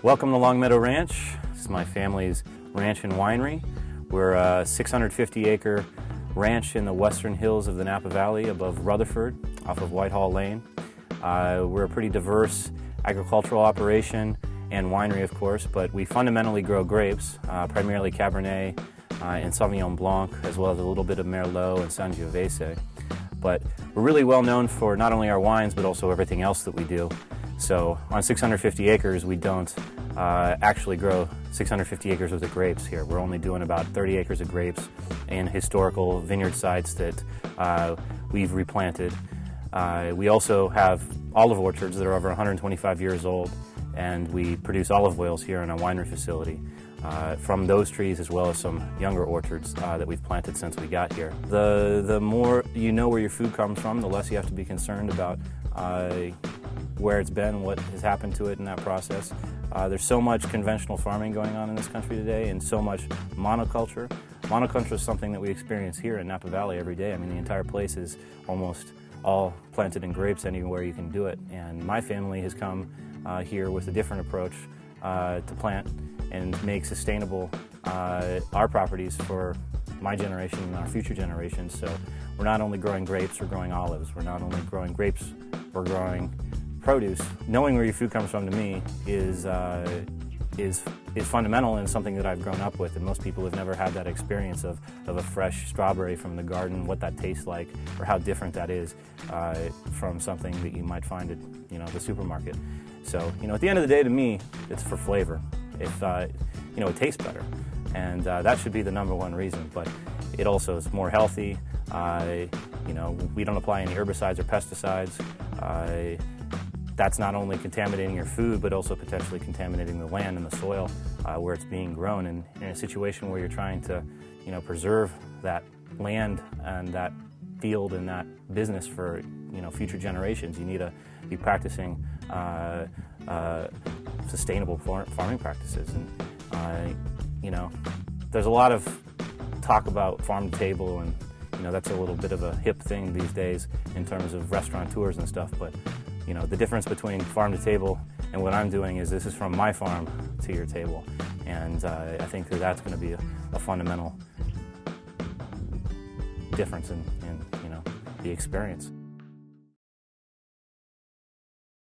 Welcome to Long Meadow Ranch. This is my family's ranch and winery. We're a 650-acre ranch in the western hills of the Napa Valley above Rutherford, off of Whitehall Lane. We're a pretty diverse agricultural operation and winery, of course, but we fundamentally grow grapes, primarily Cabernet and Sauvignon Blanc, as well as a little bit of Merlot and Sangiovese. But we're really well known for not only our wines, but also everything else that we do. So on 650 acres, we don't actually grow 650 acres worth of grapes here. We're only doing about 30 acres of grapes in historical vineyard sites that we've replanted. We also have olive orchards that are over 125 years old, and we produce olive oils here in our winery facility from those trees, as well as some younger orchards that we've planted since we got here. The more you know where your food comes from, the less you have to be concerned about where it's been, what has happened to it in that process. There's so much conventional farming going on in this country today, and so much monoculture. Monoculture is something that we experience here in Napa Valley every day. I mean, the entire place is almost all planted in grapes anywhere you can do it. And my family has come here with a different approach to plant and make sustainable our properties for my generation and our future generations. So we're not only growing grapes, we're growing olives. We're not only growing grapes, we're growing produce. Knowing where your food comes from, to me, is fundamental, and something that I've grown up with, and most people have never had that experience of a fresh strawberry from the garden, what that tastes like, or how different that is from something that you might find at the supermarket. So at the end of the day, to me, it's for flavor. If it tastes better, and that should be the #1 reason. But it also is more healthy. We don't apply any herbicides or pesticides. That's not only contaminating your food, but also potentially contaminating the land and the soil where it's being grown. And in a situation where you're trying to, preserve that land and that field and that business for, future generations, you need to be practicing sustainable farming practices. And, there's a lot of talk about farm to table, and, that's a little bit of a hip thing these days in terms of restaurateurs and stuff. But the difference between farm to table and what I'm doing is this is from my farm to your table. And I think that's going to be a fundamental difference in the experience.